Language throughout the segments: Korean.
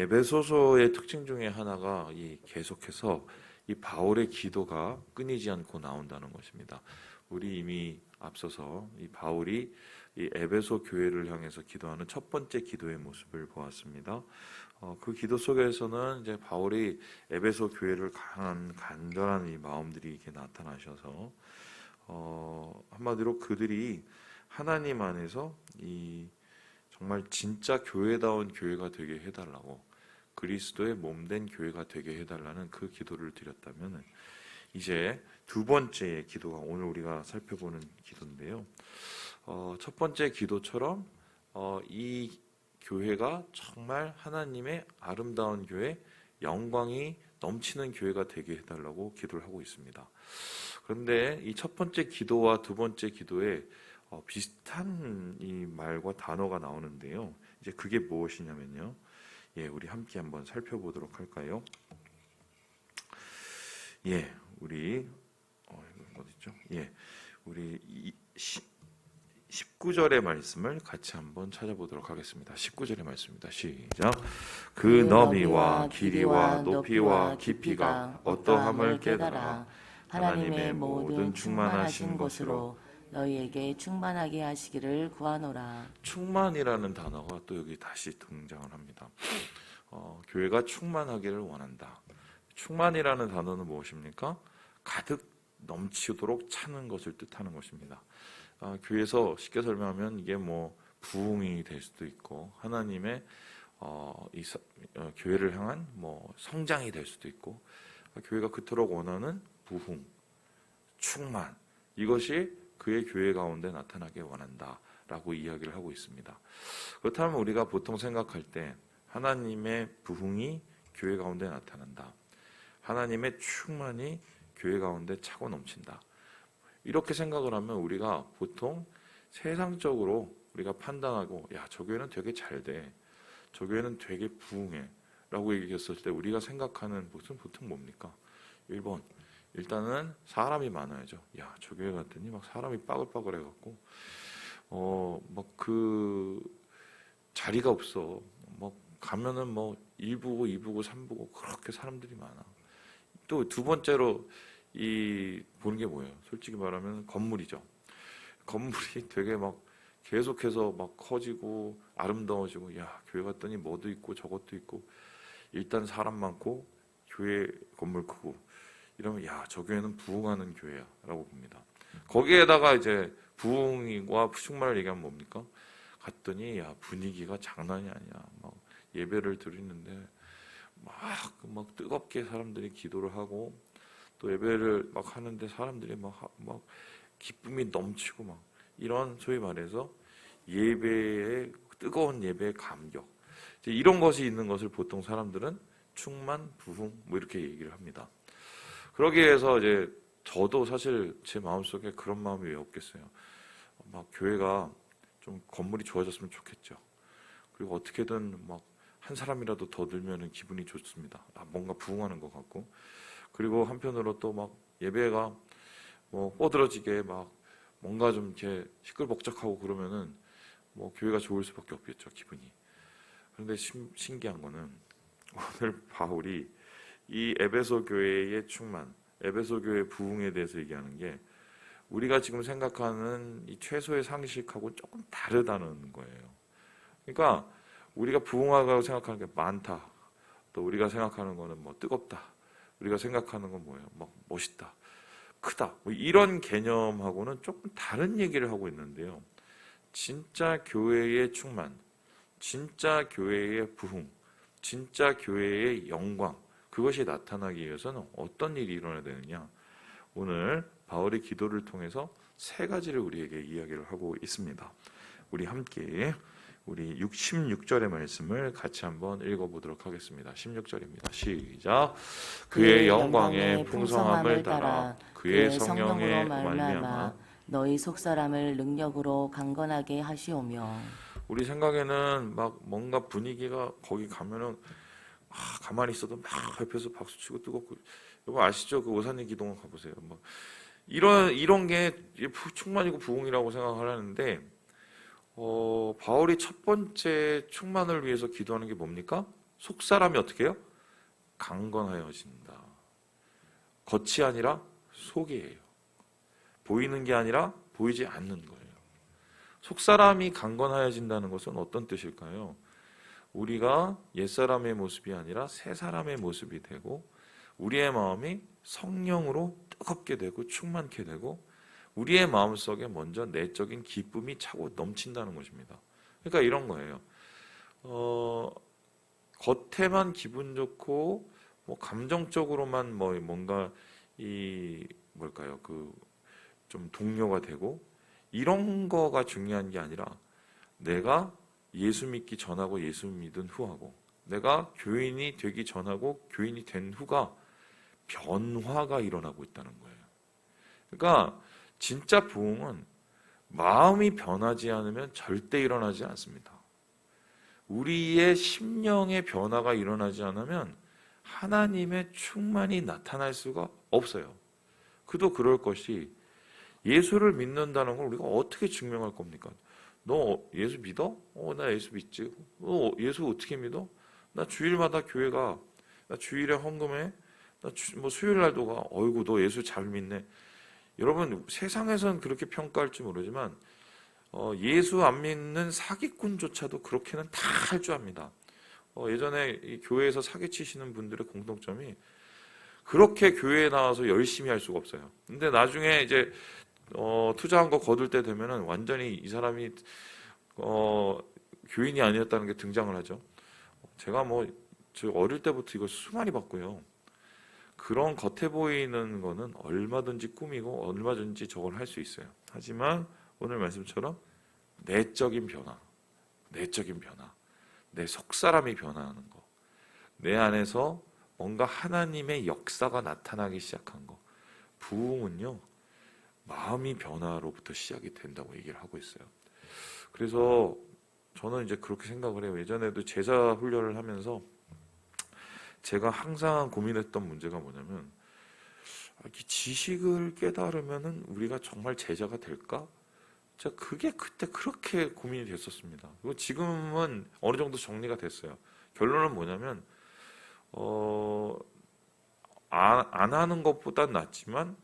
에베소서의 특징 중에 하나가 계속해서 이 바울의 기도가 끊이지 않고 나온다는 것입니다. 우리 이미 앞서서 이 바울이 이 에베소 교회를 향해서 기도하는 첫 번째 기도의 모습을 보았습니다. 그 기도 속에서는 이제 바울이 에베소 교회를 향한 간절한 이 마음들이 이렇게 나타나셔서 한마디로 그들이 하나님 안에서 이 정말 진짜 교회다운 교회가 되게 해달라고, 그리스도의 몸된 교회가 되게 해달라는 그 기도를 드렸다면, 이제 두 번째 기도가 오늘 우리가 살펴보는 기도인데요. 첫 번째 기도처럼 이 교회가 정말 하나님의 아름다운 교회, 영광이 넘치는 교회가 되게 해달라고 기도를 하고 있습니다. 그런데 이 첫 번째 기도와 두 번째 기도에 비슷한 이 말과 단어가 나오는데요. 이제 그게 무엇이냐면요. 우리 함께 한번 살펴보도록 할까요? 우리 어디죠? 우리 19절의 말씀을 같이 한번 찾아보도록 하겠습니다. 19절의 말씀입니다. 시작. 그 너비와 길이와 높이와 깊이가 어떠함을 깨달아 하나님의 모든 충만하신 것으로 너희에게 충만하게 하시기를 구하노라. 충만이라는 단어가 또 여기 다시 등장을 합니다. 교회가 충만하기를 원한다. 충만이라는 단어는 무엇입니까? 가득 넘치도록 차는 것을 뜻하는 것입니다. 교회에서 쉽게 설명하면 이게 뭐 부흥이 될 수도 있고, 하나님의 교회를 향한 뭐 성장이 될 수도 있고, 교회가 그토록 원하는 부흥, 충만, 이것이 그의 교회 가운데 나타나게 원한다라고 이야기를 하고 있습니다. 그렇다면 우리가 보통 생각할 때 하나님의 부흥이 교회 가운데 나타난다, 하나님의 충만이 교회 가운데 차고 넘친다, 이렇게 생각을 하면 우리가 보통 세상적으로 우리가 판단하고, 야, 저 교회는 되게 잘 돼, 저 교회는 되게 부흥해 라고 얘기했을 때 우리가 생각하는 것은 보통 뭡니까? 1번, 일단은 사람이 많아야죠. 야, 저 교회 갔더니 막 사람이 빠글빠글 해갖고 막 그 자리가 없어. 막 가면은 뭐 1부고 2부고 3부고 그렇게 사람들이 많아. 또 두 번째로 보는 게 뭐예요? 솔직히 말하면 건물이죠. 건물이 되게 막 계속해서 막 커지고 아름다워지고, 야, 교회 갔더니 뭐도 있고 저것도 있고, 일단 사람 많고 교회 건물 크고, 이러면 야, 저 교회는 부흥하는 교회야 라고 봅니다. 거기에다가 이제 부흥과 충만을 얘기하면 뭡니까? 갔더니 야, 분위기가 장난이 아니야. 막 예배를 드리는데 막 뜨겁게 사람들이 기도를 하고, 또 예배를 막 하는데 사람들이 막 기쁨이 넘치고, 막 이런 소위 말해서 예배의 뜨거운 예배의 감격, 이런 것이 있는 것을 보통 사람들은 충만, 부흥 뭐 이렇게 얘기를 합니다. 그러기 위해서 이제 저도 사실 제 마음속에 그런 마음이 왜 없겠어요. 막 교회가 좀 건물이 좋아졌으면 좋겠죠. 그리고 어떻게든 막 한 사람이라도 더 늘면 기분이 좋습니다. 뭔가 부흥하는 것 같고, 그리고 한편으로 또 막 예배가 뭐 뽀드러지게 막 뭔가 좀 이렇게 시끌벅적하고 그러면은 뭐 교회가 좋을 수밖에 없겠죠, 기분이. 그런데 신기한 거는 오늘 바울이 이 에베소 교회의 충만, 에베소 교회의 부흥에 대해서 얘기하는 게 우리가 지금 생각하는 이 최소의 상식하고 조금 다르다는 거예요. 그러니까 우리가 부흥하다고 생각하는 게 많다, 또 우리가 생각하는 거는 뭐 뜨겁다, 우리가 생각하는 건 뭐예요? 막 멋있다, 크다, 뭐 이런 개념하고는 조금 다른 얘기를 하고 있는데요. 진짜 교회의 충만, 진짜 교회의 부흥, 진짜 교회의 영광, 그것이 나타나기 위해서는 어떤 일이 일어나야 되느냐? 오늘 바울의 기도를 통해서 세 가지를 우리에게 이야기를 하고 있습니다. 우리 함께 우리 16절의 말씀을 같이 한번 읽어보도록 하겠습니다. 16절입니다. 시작. 그의 영광의 풍성함을 따라 그의 성령의 말미암아 너희 속사람을 능력으로 강건하게 하시오며. 우리 생각에는 막 뭔가 분위기가 거기 가면은 가만히 있어도 막 옆에서 박수치고 뜨겁고, 여러분 아시죠? 그 오산리 기동을 가보세요. 막 이런 게 충만이고 부흥이라고 생각하려는데, 바울이 첫 번째 충만을 위해서 기도하는 게 뭡니까? 속사람이 어떻게 해요? 강건하여진다. 겉이 아니라 속이에요. 보이는 게 아니라 보이지 않는 거예요. 속사람이 강건하여진다는 것은 어떤 뜻일까요? 우리가 옛사람의 모습이 아니라 새사람의 모습이 되고 우리의 마음이 성령으로 뜨겁게 되고 충만케 되고 우리의 마음속에 먼저 내적인 기쁨이 차고 넘친다는 것입니다. 그러니까 이런 거예요. 겉에만 기분 좋고 뭐 감정적으로만 뭔가 뭘까요? 좀 동료가 되고 이런 거가 중요한 게 아니라 내가 예수 믿기 전하고 예수 믿은 후하고 내가 교인이 되기 전하고 교인이 된 후가 변화가 일어나고 있다는 거예요. 그러니까 진짜 부흥은 마음이 변하지 않으면 절대 일어나지 않습니다. 우리의 심령의 변화가 일어나지 않으면 하나님의 충만이 나타날 수가 없어요. 그도 그럴 것이 예수를 믿는다는 걸 우리가 어떻게 증명할 겁니까? 너 예수 믿어? 나 예수 믿지. 너 예수 어떻게 믿어? 나 주일마다 교회 가. 나 주일에 헌금해. 나 수요일 날도 가. 어이구, 너 예수 잘 믿네. 여러분, 세상에서는 그렇게 평가할지 모르지만 예수 안 믿는 사기꾼조차도 그렇게는 다 할 줄 압니다. 예전에 이 교회에서 사기치시는 분들의 공통점이 그렇게 교회에 나와서 열심히 할 수가 없어요. 근데 나중에 이제 투자한 거 거둘 때 되면은 완전히 이 사람이 교인이 아니었다는 게 등장을 하죠. 제가 저 어릴 때부터 이거 수많이 봤고요. 그런 겉에 보이는 거는 얼마든지 꾸미고 얼마든지 저걸 할 수 있어요. 하지만 오늘 말씀처럼 내적인 변화, 내 속사람이 변화하는 거, 내 안에서 뭔가 하나님의 역사가 나타나기 시작한 거, 부흥은요 마음이 변화로부터 시작이 된다고 얘기를 하고 있어요. 그래서 저는 이제 그렇게 생각을 해요. 예전에도 제자 훈련을 하면서 제가 항상 고민했던 문제가 뭐냐면 지식을 깨달으면은 우리가 정말 제자가 될까? 제가 그게 그때 그렇게 고민이 됐었습니다. 그리고 지금은 어느 정도 정리가 됐어요. 결론은 뭐냐면 안 하는 것보단 낫지만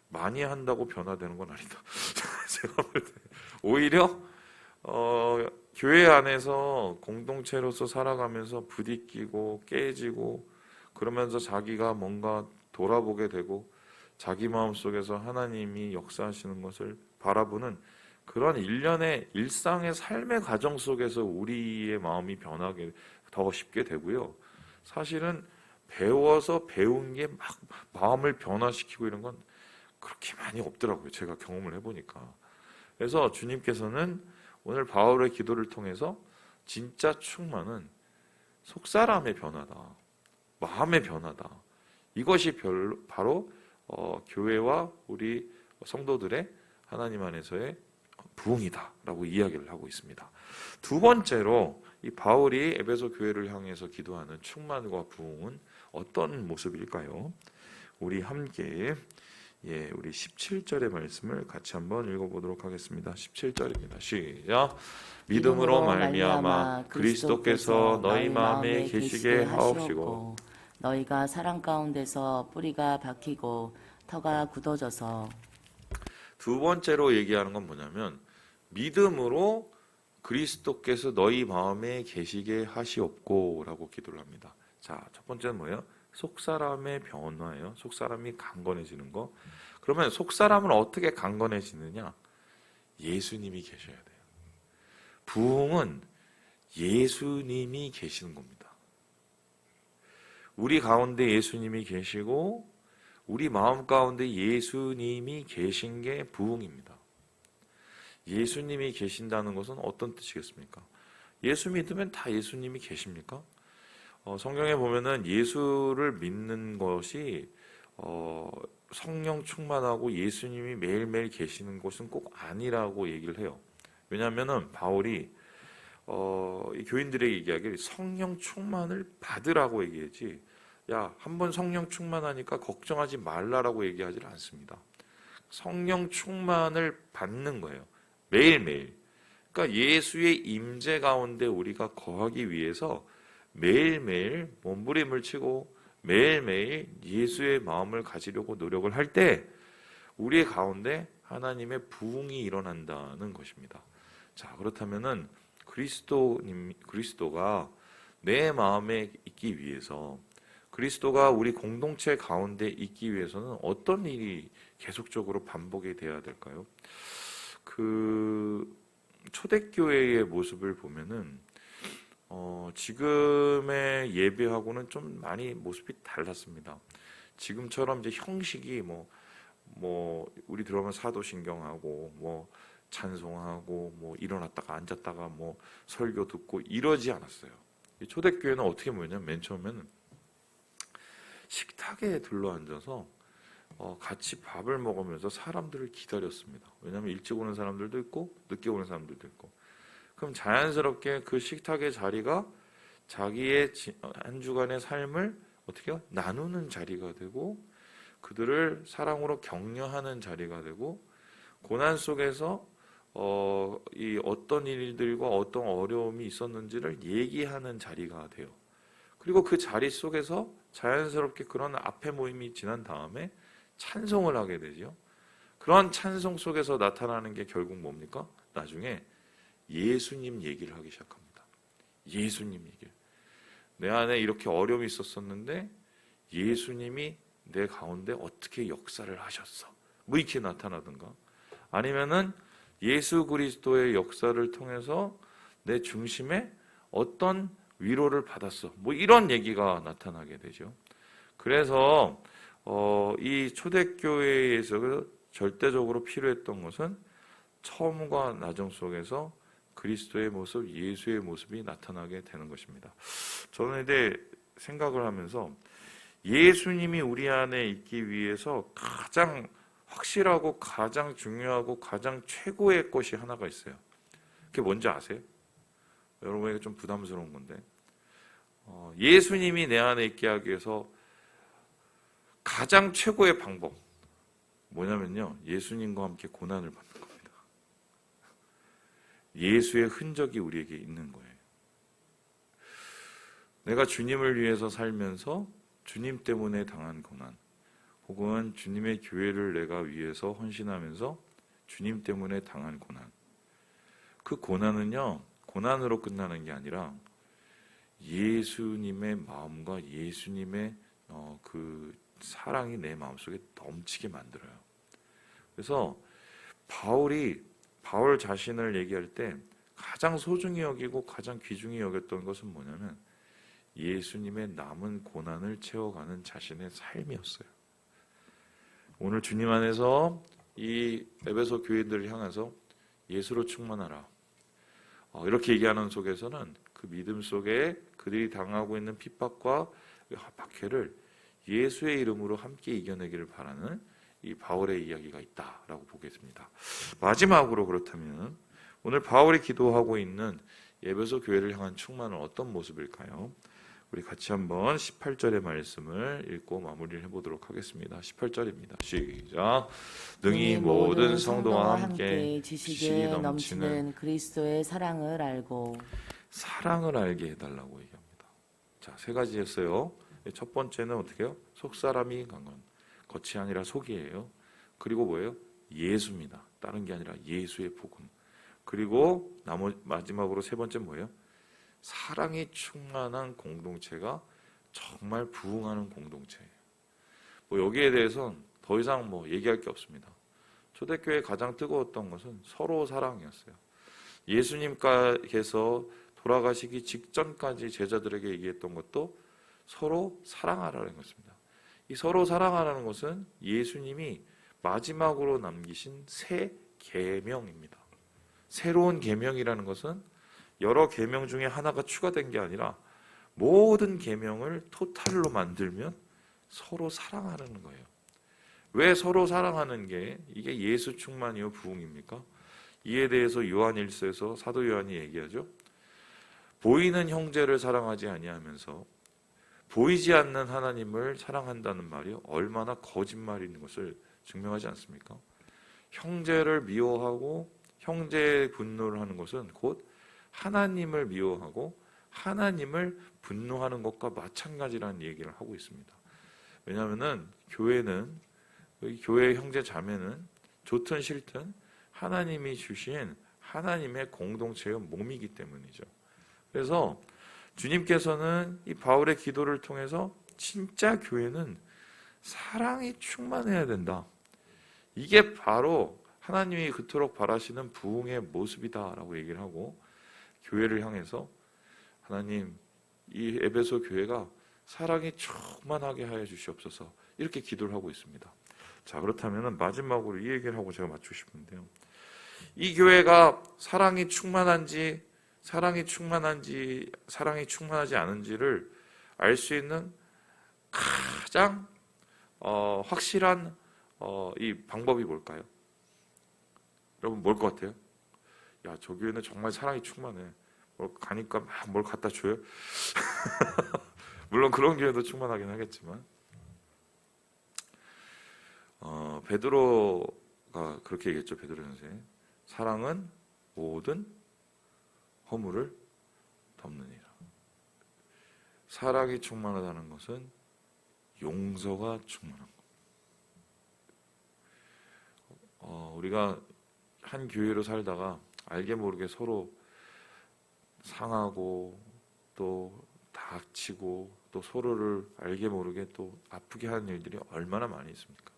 많이 한다고 변화되는 건 아니다. 제가 볼 때 오히려 교회 안에서 공동체로서 살아가면서 부딪히고 깨지고 그러면서 자기가 뭔가 돌아보게 되고 자기 마음속에서 하나님이 역사하시는 것을 바라보는 그런 일련의 일상의 삶의 과정 속에서 우리의 마음이 변하게 더 쉽게 되고요. 사실은 배워서 배운 게 막 마음을 변화시키고 이런 건 그렇게 많이 없더라고요. 제가 경험을 해보니까. 그래서 주님께서는 오늘 바울의 기도를 통해서 진짜 충만은 속사람의 변화다. 마음의 변화다. 이것이 바로 교회와 우리 성도들의 하나님 안에서의 부흥이다 라고 이야기를 하고 있습니다. 두 번째로 이 바울이 에베소 교회를 향해서 기도하는 충만과 부흥은 어떤 모습일까요? 우리 함께 우리 17절의 말씀을 같이 한번 읽어보도록 하겠습니다. 17절입니다. 시작. 믿음으로 말미암아 그리스도께서 너희 마음에 계시게 하옵시고 너희가 사랑 가운데서 뿌리가 박히고 터가 굳어져서. 두 번째로 얘기하는 건 뭐냐면 믿음으로 그리스도께서 너희 마음에 계시게 하시옵고 라고 기도를 합니다. 자, 첫 번째는 뭐예요? 속사람의 변화예요. 속사람이 강건해지는 거. 그러면 속사람은 어떻게 강건해지느냐? 예수님이 계셔야 돼요. 부흥은 예수님이 계시는 겁니다. 우리 가운데 예수님이 계시고 우리 마음 가운데 예수님이 계신 게 부흥입니다. 예수님이 계신다는 것은 어떤 뜻이겠습니까? 예수 믿으면 다 예수님이 계십니까? 성경에 보면은 예수를 믿는 것이 성령 충만하고 예수님이 매일매일 계시는 것은 꼭 아니라고 얘기를 해요. 왜냐하면은 바울이 이 교인들에게 얘기하길 성령 충만을 받으라고 얘기하지, 야, 한번 성령 충만하니까 걱정하지 말라라고 얘기하지 않습니다. 성령 충만을 받는 거예요. 매일매일. 그러니까 예수의 임재 가운데 우리가 거하기 위해서 매일매일 몸부림을 치고 매일매일 예수의 마음을 가지려고 노력을 할 때 우리의 가운데 하나님의 부흥이 일어난다는 것입니다. 자, 그렇다면은 그리스도가 내 마음에 있기 위해서, 그리스도가 우리 공동체 가운데 있기 위해서는 어떤 일이 계속적으로 반복이 돼야 될까요? 그 초대교회의 모습을 보면은 지금의 예배하고는 좀 많이 모습이 달랐습니다. 지금처럼 이제 형식이 우리 들어오면 사도신경하고 찬송하고 일어났다가 앉았다가 설교 듣고 이러지 않았어요. 이 초대교회는 어떻게 모였냐면 맨 처음에는 식탁에 둘러앉아서 같이 밥을 먹으면서 사람들을 기다렸습니다. 왜냐하면 일찍 오는 사람들도 있고 늦게 오는 사람들도 있고, 그럼 자연스럽게 그 식탁의 자리가 자기의 한 주간의 삶을 어떻게 해요? 나누는 자리가 되고 그들을 사랑으로 격려하는 자리가 되고, 고난 속에서 이 어떤 일들과 어떤 어려움이 있었는지를 얘기하는 자리가 돼요. 그리고 그 자리 속에서 자연스럽게 그런 앞에 모임이 지난 다음에 찬송을 하게 되죠. 그런 찬송 속에서 나타나는 게 결국 뭡니까? 나중에 예수님 얘기를 하기 시작합니다. 예수님 얘기를. 내 안에 이렇게 어려움이 있었었는데 예수님이 내 가운데 어떻게 역사를 하셨어. 이렇게 나타나든가, 아니면은 예수 그리스도의 역사를 통해서 내 중심에 어떤 위로를 받았어. 이런 얘기가 나타나게 되죠. 그래서 이 초대교회에서 절대적으로 필요했던 것은 처음과 나중 속에서 그리스도의 모습, 예수의 모습이 나타나게 되는 것입니다. 저는 이제 생각을 하면서 예수님이 우리 안에 있기 위해서 가장 확실하고 가장 중요하고 가장 최고의 것이 하나가 있어요. 그게 뭔지 아세요? 여러분에게 좀 부담스러운 건데, 예수님이 내 안에 있게 하기 위해서 가장 최고의 방법 뭐냐면요, 예수님과 함께 고난을 받는 겁니다. 예수의 흔적이 우리에게 있는 거예요. 내가 주님을 위해서 살면서 주님 때문에 당한 고난, 혹은 주님의 교회를 내가 위해서 헌신하면서 주님 때문에 당한 고난, 그 고난은요, 고난으로 끝나는 게 아니라 예수님의 마음과 예수님의 그 사랑이 내 마음속에 넘치게 만들어요. 그래서 바울 자신을 얘기할 때 가장 소중히 여기고 가장 귀중히 여겼던 것은 뭐냐면 예수님의 남은 고난을 채워가는 자신의 삶이었어요. 오늘 주님 안에서 이 에베소 교인들을 향해서 예수로 충만하라, 이렇게 얘기하는 속에서는 그 믿음 속에 그들이 당하고 있는 핍박과 박해를 예수의 이름으로 함께 이겨내기를 바라는 이 바울의 이야기가 있다라고 보겠습니다. 마지막으로, 그렇다면 오늘 바울이 기도하고 있는 에베소 교회를 향한 충만은 어떤 모습일까요? 우리 같이 한번 18절의 말씀을 읽고 마무리를 해보도록 하겠습니다. 18절입니다. 시작. 능히 모든 성도와 함께 지식이 넘치는 그리스도의 사랑을 알고. 사랑을 알게 해달라고 얘기합니다. 자, 세 가지였어요. 첫 번째는 어떻게 해요? 속사람이 강건, 겉이 아니라 속이에요. 그리고 뭐예요? 예수입니다. 다른 게 아니라 예수의 복음. 그리고 마지막으로 세 번째 뭐예요? 사랑이 충만한 공동체가 정말 부흥하는 공동체예요. 여기에 대해서는 더 이상 얘기할 게 없습니다. 초대교회에 가장 뜨거웠던 것은 서로 사랑이었어요. 예수님께서 돌아가시기 직전까지 제자들에게 얘기했던 것도 서로 사랑하라는 것입니다. 이 서로 사랑하라는 것은 예수님이 마지막으로 남기신 새 계명입니다. 새로운 계명이라는 것은 여러 계명 중에 하나가 추가된 게 아니라 모든 계명을 토탈로 만들면 서로 사랑하는 거예요. 왜 서로 사랑하는 게 이게 예수 충만이요 부흥입니까? 이에 대해서 요한 1서에서 사도 요한이 얘기하죠. 보이는 형제를 사랑하지 아니하면서 보이지 않는 하나님을 사랑한다는 말이 얼마나 거짓말인 것을 증명하지 않습니까? 형제를 미워하고 형제의 분노를 하는 것은 곧 하나님을 미워하고 하나님을 분노하는 것과 마찬가지라는 얘기를 하고 있습니다. 왜냐하면은 교회는, 교회 형제 자매는 좋든 싫든 하나님이 주신 하나님의 공동체의 몸이기 때문이죠. 그래서 주님께서는 이 바울의 기도를 통해서 진짜 교회는 사랑이 충만해야 된다. 이게 바로 하나님이 그토록 바라시는 부흥의 모습이다라고 얘기를 하고, 교회를 향해서 하나님, 이 에베소 교회가 사랑이 충만하게 하여 주시옵소서, 이렇게 기도를 하고 있습니다. 자, 그렇다면 마지막으로 이 얘기를 하고 제가 마치고 싶은데요, 이 교회가 사랑이 충만한지 사랑이 충만하지 않은지를 알 수 있는 가장 확실한 이 방법이 뭘까요? 여러분, 뭘 것 같아요? 야, 저 교회는 정말 사랑이 충만해. 가니까 막 뭘 갖다 줘요? 물론 그런 교회도 충만하긴 하겠지만, 베드로가 그렇게 얘기했죠. 베드로 선생, 사랑은 모든 허물을 덮느니라. 사랑이 충만하다는 것은 용서가 충만한 것. 우리가 한 교회로 살다가 알게 모르게 서로 상하고 또 다치고 또 서로를 알게 모르게 또 아프게 하는 일들이 얼마나 많이 있습니까?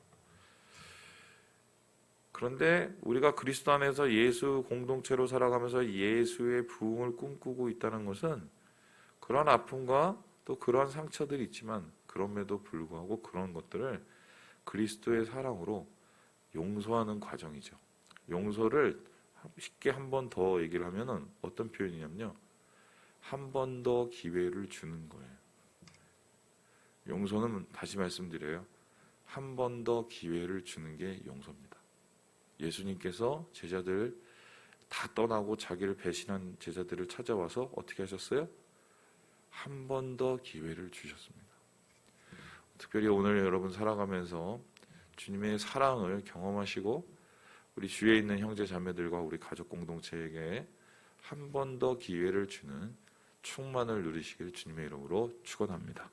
그런데 우리가 그리스도 안에서 예수 공동체로 살아가면서 예수의 부흥을 꿈꾸고 있다는 것은 그런 아픔과 또 그런 상처들이 있지만, 그럼에도 불구하고 그런 것들을 그리스도의 사랑으로 용서하는 과정이죠. 용서를 쉽게 한 번 더 얘기를 하면은 어떤 표현이냐면요, 한 번 더 기회를 주는 거예요. 용서는, 다시 말씀드려요, 한 번 더 기회를 주는 게 용서입니다. 예수님께서 제자들 다 떠나고 자기를 배신한 제자들을 찾아와서 어떻게 하셨어요? 한 번 더 기회를 주셨습니다. 특별히 오늘 여러분 살아가면서 주님의 사랑을 경험하시고 우리 주위에 있는 형제 자매들과 우리 가족 공동체에게 한 번 더 기회를 주는 충만을 누리시길 주님의 이름으로 축원합니다.